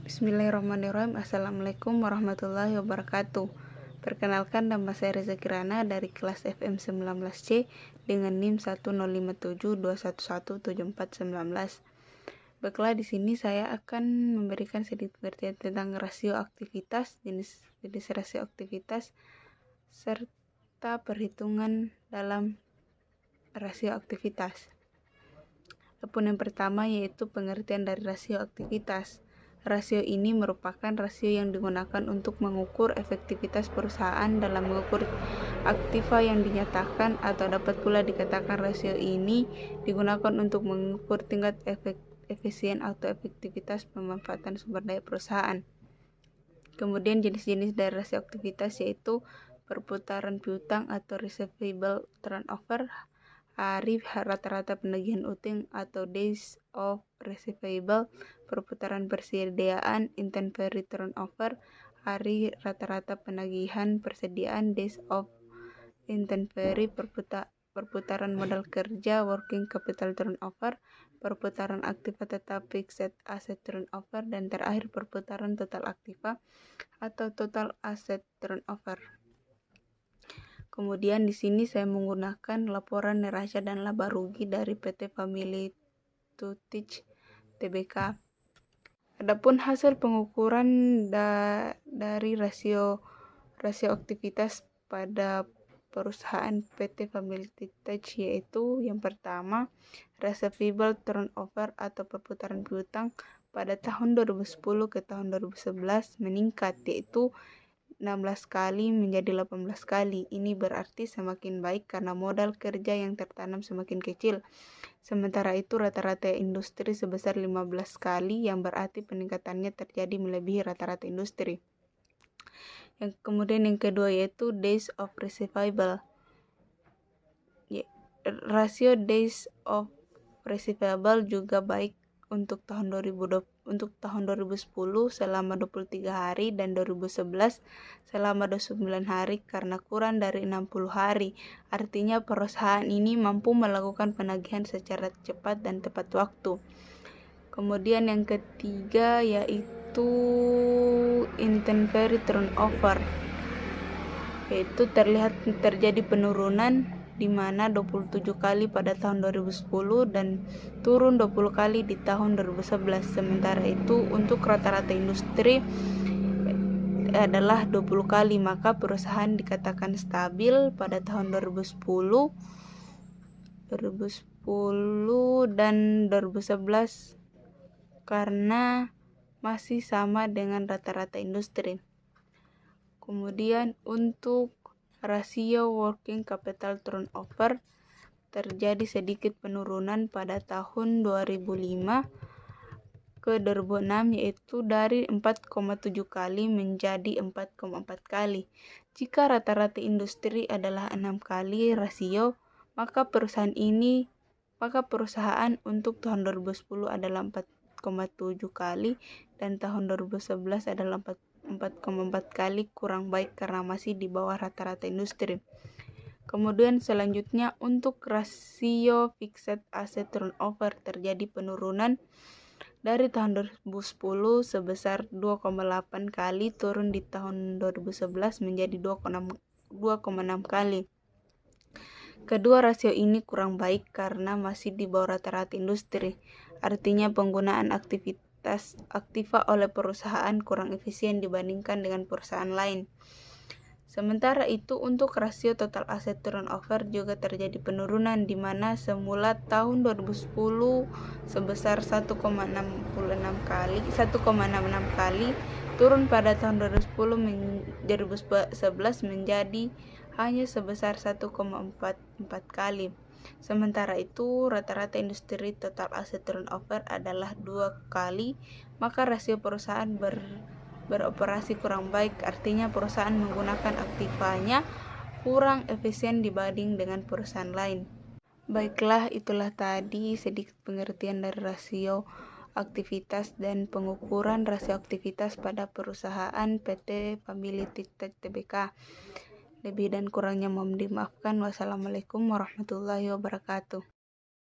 Bismillahirrahmanirrahim. Assalamualaikum warahmatullahi wabarakatuh. Perkenalkan, nama saya Reza Kirana dari kelas FM 19C dengan NIM 10572117419. Baiklah, di sini saya akan memberikan sedikit pengertian tentang rasio aktivitas, jenis rasio aktivitas, serta perhitungan dalam rasio aktivitas. Adapun yang pertama yaitu pengertian dari rasio aktivitas. Rasio ini merupakan rasio yang digunakan untuk mengukur efektivitas perusahaan dalam mengukur aktiva yang dinyatakan, atau dapat pula dikatakan rasio ini digunakan untuk mengukur tingkat efisien atau efektivitas pemanfaatan sumber daya perusahaan. Kemudian jenis-jenis dari rasio aktivitas yaitu perputaran piutang atau receivable turnover, hari rata-rata penagihan utang atau days of receivable, perputaran persediaan inventory turnover, hari rata-rata penagihan persediaan days of inventory, perputaran modal kerja working capital turnover, perputaran aktiva tetap fixed asset turnover, dan terakhir perputaran total aktiva atau total asset turnover. Kemudian di sini saya menggunakan laporan neraca dan laba rugi dari PT Family Toothpaste Tbk. Adapun hasil pengukuran dari rasio aktivitas pada perusahaan PT Family Toothpaste yaitu yang pertama, receivable turnover atau perputaran piutang pada tahun 2010 ke tahun 2011 meningkat, yaitu 16 kali menjadi 18 kali. Ini berarti semakin baik karena modal kerja yang tertanam semakin kecil. Sementara itu rata-rata industri sebesar 15 kali, yang berarti peningkatannya terjadi melebihi rata-rata industri. Kemudian yang kedua yaitu days of receivable. Rasio days of receivable juga baik untuk tahun 2010 selama 23 hari dan 2011 selama 29 hari karena kurang dari 60 hari. Artinya perusahaan ini mampu melakukan penagihan secara cepat dan tepat waktu. Kemudian yang ketiga yaitu inventory turnover, yaitu terlihat terjadi penurunan di mana 27 kali pada tahun 2010 dan turun 20 kali di tahun 2011. Sementara itu untuk rata-rata industri adalah 20 kali, maka perusahaan dikatakan stabil pada tahun 2010 dan 2011 karena masih sama dengan rata-rata industri. Kemudian untuk rasio working capital turnover terjadi sedikit penurunan pada tahun 2005 ke 2006, yaitu dari 4,7 kali menjadi 4,4 kali. Jika rata-rata industri adalah 6 kali rasio, maka perusahaan untuk tahun 2010 adalah 4,7 kali dan tahun 2011 adalah 4,4 kali, kurang baik karena masih di bawah rata-rata industri. Kemudian selanjutnya untuk rasio fixed asset turnover terjadi penurunan dari tahun 2010 sebesar 2,8 kali turun di tahun 2011 menjadi 2,6 kali. Kedua rasio ini kurang baik karena masih di bawah rata-rata industri. Artinya penggunaan aktiva oleh perusahaan kurang efisien dibandingkan dengan perusahaan lain. Sementara itu untuk rasio total asset turnover juga terjadi penurunan di mana semula tahun 2010 sebesar 1,66 kali turun pada tahun 2011 menjadi hanya sebesar 1,44 kali. Sementara itu rata-rata industri total asset turnover adalah 2 kali, maka rasio perusahaan beroperasi kurang baik, artinya perusahaan menggunakan aktivanya kurang efisien dibanding dengan perusahaan lain. Baiklah, itulah tadi sedikit pengertian dari rasio aktivitas dan pengukuran rasio aktivitas pada perusahaan PT Family Toothpaste Tbk. Lebih dan kurangnya mohon dimaafkan. Wassalamualaikum warahmatullahi wabarakatuh.